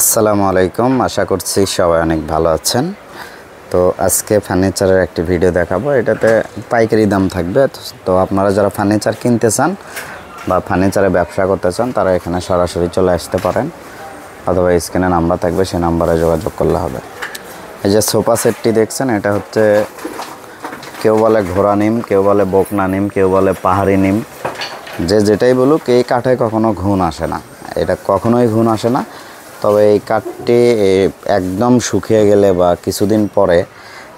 আসসালামু আলাইকুম, আশা করছি সবাই অনেক ভালো আছেন। তো আজকে ফার্নিচারের একটি ভিডিও দেখাবো। এটাতে পাইকারি দাম থাকবে। তো আপনারা যারা ফার্নিচার কিনতে চান বা ফার্নিচারে ব্যবসা করতে চান তারা এখানে সরাসরি চলে আসতে পারেন, অথবা স্ক্রিনে নাম্বার থাকবে, সেই নাম্বারে যোগাযোগ করলে হবে। এই যে সোফা সেটটি দেখছেন, এটা হচ্ছে কেউ বলে ঘোড়া নিম, কেউ বলে বকনা নিম, কেউ বলে পাহাড়ি নিম। যেটাই বলুক, এই কাঠে কখনো ঘুণ আসে না, এটা কখনোই ঘুণ আসে না। তবে এই কাঠটি একদম শুকিয়ে গেলে বা কিছুদিন পরে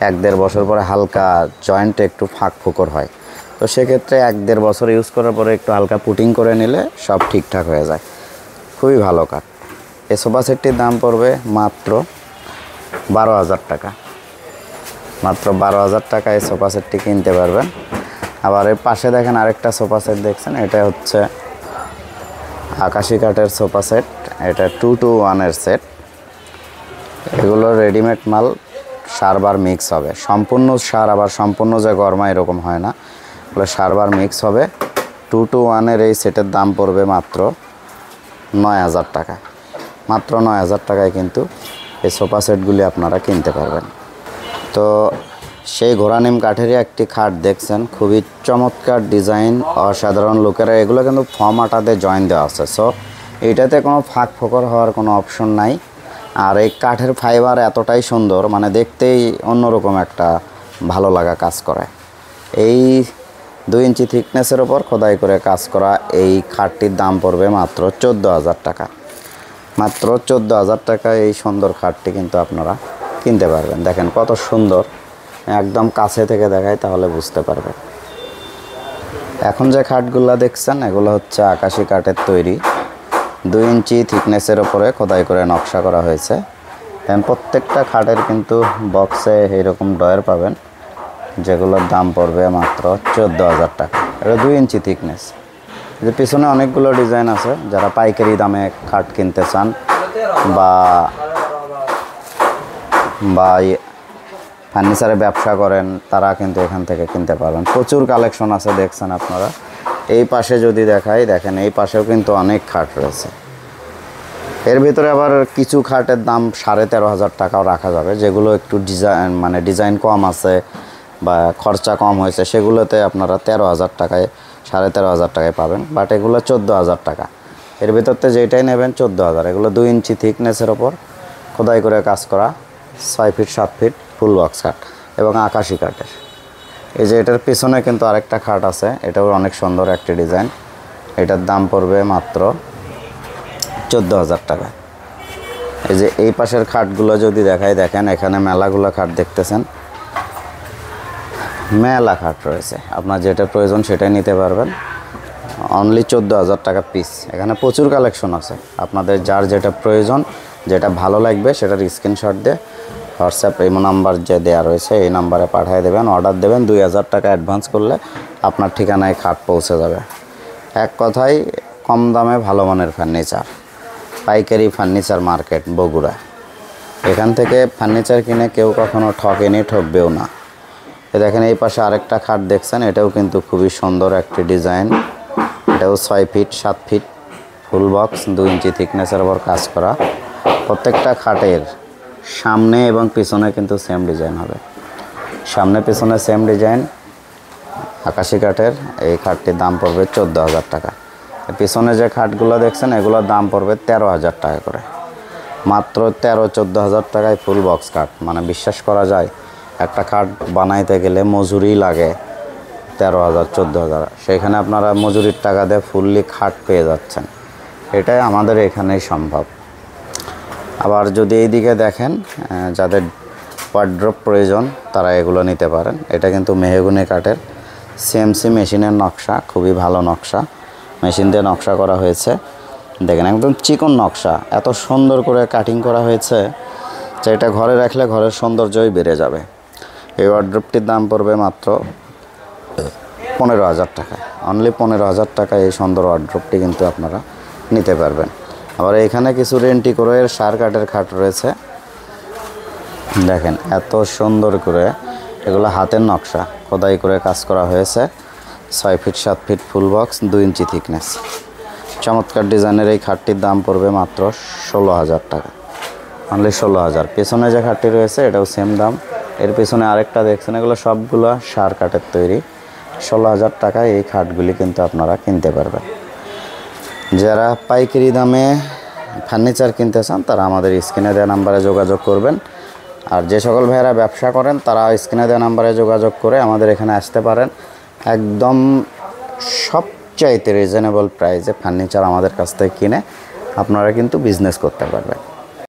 1-1.5 বছর পরে হালকা জয়েন্টে একটু ফাঁক ফোকর হয়। তো সেক্ষেত্রে 1-1.5 বছর ইউজ করার পরে একটু হালকা পুটিং করে নিলে সব ঠিকঠাক হয়ে যায়। খুবই ভালো কাঠ। এই সোফা সেটটির দাম পড়বে মাত্র 12,000 টাকা। মাত্র 12,000 টাকা এই সোফা সেটটি কিনতে পারবেন। আবার এর পাশে দেখেন আরেকটা সোফা সেট দেখছেন, এটা হচ্ছে আকাশি কাঠের সোফা সেট। এটা 2-to-1 সেট। এগুলো রেডিমেড মাল, সারবার মিক্স হবে। সম্পূর্ণ সার আবার সম্পূর্ণ যে গরমা এরকম হয় না, এগুলো সারবার মিক্স হবে। 2-to-1 এই সেটের দাম পড়বে মাত্র 9,000 টাকা। মাত্র 9,000 টাকায় কিন্তু এই সোফা সেটগুলি আপনারা কিনতে পারবেন। তো সেই ঘোড়ানিম কাঠেরই একটি খাট দেখছেন, খুবই চমৎকার ডিজাইন, অসাধারণ লোকেরা। এগুলো কিন্তু ফর্ম আটাতে জয়েন দেওয়া আছে। সো এইটাতে কোনো ফাঁক ফোকর হওয়ার কোনো অপশন নাই। আর এই কাঠের ফাইবার এতটাই সুন্দর, মানে দেখতেই অন্যরকম একটা ভালো লাগা কাজ করে। এই 2 ইঞ্চি থিকনেসের ওপর খোদাই করে কাজ করা এই খাটটির দাম পড়বে মাত্র 14,000 টাকা। মাত্র 14,000 টাকা এই সুন্দর খাটটি কিন্তু আপনারা কিনতে পারবেন। দেখেন কত সুন্দর, একদম কাছে থেকে দেখায় তাহলে বুঝতে পারবেন। এখন যে খাটগুলো দেখছেন এগুলো হচ্ছে আকাশি কাঠের তৈরি। 2 ইঞ্চি থিকনেসের ওপরে খোদাই করে নকশা করা হয়েছে। প্রত্যেকটা খাটের কিন্তু বক্সে এইরকম ডয়ার পাবেন, যেগুলোর দাম পড়বে মাত্র 14,000 টাকা। এটা 2 ইঞ্চি থিকনেস। যে পিছনে অনেকগুলো ডিজাইন আছে। যারা পাইকারি দামে খাট কিনতে চান বা ফার্নিচারে ব্যবসা করেন, তারা কিন্তু এখান থেকে কিনতে পারবেন। প্রচুর কালেকশন আছে দেখছেন আপনারা। এই পাশে যদি দেখাই, দেখেন এই পাশেও কিন্তু অনেক খাট রয়েছে। এর ভিতরে আবার কিছু খাটের দাম 13,500 টাকাও রাখা যাবে, যেগুলো একটু ডিজাইন কম আছে বা খরচা কম হয়েছে, সেগুলোতে আপনারা 13,000 টাকায় 13,500 টাকায় পাবেন। বাট এগুলো 14,000 টাকা। এর ভিতরতে যেটাই নেবেন 14,000। এগুলো 2 ইঞ্চি থিকনেসের ওপর খোদাই করে কাজ করা, 6 ফিট 7 ফিট ফুল বক্স খাট এবং আকাশি কাঠের। এই যে এটার পিছনে কিন্তু আরেকটা খাট আছে, এটাও অনেক সুন্দর একটি ডিজাইন। এটার দাম পড়বে মাত্র 14,000 টাকা। এই যে এই পাশের খাটগুলো যদি দেখাই, দেখেন এখানে মেলাগুলো খাট দেখতেছেন, মেলা খাট রয়েছে। আপনার যেটা প্রয়োজন সেটাই নিতে পারবেন। অনলি 14,000 টাকা পিস। এখানে প্রচুর কালেকশন আছে। আপনাদের যার যেটা প্রয়োজন, যেটা ভালো লাগবে সেটার স্ক্রিনশট দিয়ে হোয়াটসঅ্যাপ এই নাম্বার যে দেওয়া রয়েছে এই নাম্বারে পাঠিয়ে দেবেন, অর্ডার দেবেন। 2,000 টাকা অ্যাডভান্স করলে আপনার ঠিকানায় খাট পৌঁছে যাবে। এক কথায় কম দামে ভালো মানের ফার্নিচার। পাইকারি ফার্নিচার মার্কেট বগুড়া। এখান থেকে ফার্নিচার কিনে কেউ কখনো ঠকেনি, ঠকবেও না। দেখেন এই পাশে আরেকটা খাট দেখছেন, এটাও কিন্তু খুবই সুন্দর একটি ডিজাইন। এটাও 6 ফিট 7 ফিট ফুল বক্স, 2 ইঞ্চি থিকনেসের ওপর কাজ করা। প্রত্যেকটা খাটের সামনে এবং পিছনে কিন্তু সেম ডিজাইন হবে। সামনে পিছনে সেম ডিজাইন আকাশি কাঠের। এই খাটটির দাম পড়বে 14,000 টাকা। পিছনে যে খাটগুলো দেখছেন এগুলোর দাম পড়বে 13,000 টাকা করে। মাত্র 13-14,000 টাকায় ফুল বক্স খাট। মানে বিশ্বাস করা যায়, একটা খাট বানাইতে গেলে মজুরি লাগে 13,000-14,000, সেখানে আপনারা মজুরির টাকা দিয়ে ফুললি খাট পেয়ে যাচ্ছেন। এটাই আমাদের এখানেই সম্ভব। আবার যদি এইদিকে দেখেন, যাদের ওয়ার্ড্রপ প্রয়োজন তারা এগুলো নিতে পারেন। এটা কিন্তু মেহগনি কাঠের সিএমসি মেশিনের নকশা, খুবই ভালো নকশা। মেশিন দিয়ে নকশা করা হয়েছে। দেখেন একদম চিকন নকশা, এত সুন্দর করে কাটিং করা হয়েছে যে এটা ঘরে রাখলে ঘরের সৌন্দর্যই বেড়ে যাবে। এই ওয়ার্ড্রপটির দাম পড়বে মাত্র 15,000 টাকা। অনলি 15,000 টাকায় এই সুন্দর ওয়ার্ড্রপটি কিন্তু আপনারা নিতে পারবেন। আবার এখানে কিছু রেন্টি করে সার কাঠের খাট রয়েছে। দেখেন এত সুন্দর করে, এগুলো হাতের নকশা, খোদাই করে কাজ করা হয়েছে। 6 feet 7 feet full box, 2 inch thickness. চমৎকার ডিজাইনের এই খাটটির দাম পড়বে মাত্র 16,000 টাকা। অনলি 16,000। পেছনে যে খাটটি রয়েছে এটাও সেম দাম। এর পেছনে আরেকটা দেখছেন, এগুলো সবগুলো সার কাঠের তৈরি। 16,000 টাকায় এই খাটগুলি কিন্তু আপনারা কিনতে পারবেন। যারা পাইকারি দামে ফার্নিচার কিনতে চান তারা আমাদের স্ক্রিনে দেওয়া নাম্বারে যোগাযোগ করবেন। আর যে সকল ভাইয়েরা ব্যবসা করেন তারা স্ক্রিনে দেওয়া নাম্বারে যোগাযোগ করে আমাদের এখানে আসতে পারেন। একদম সবচাইতে রিজনেবল প্রাইসে ফার্নিচার আমাদের কাছ থেকে কিনে আপনারা কিন্তু বিজনেস করতে পারবেন।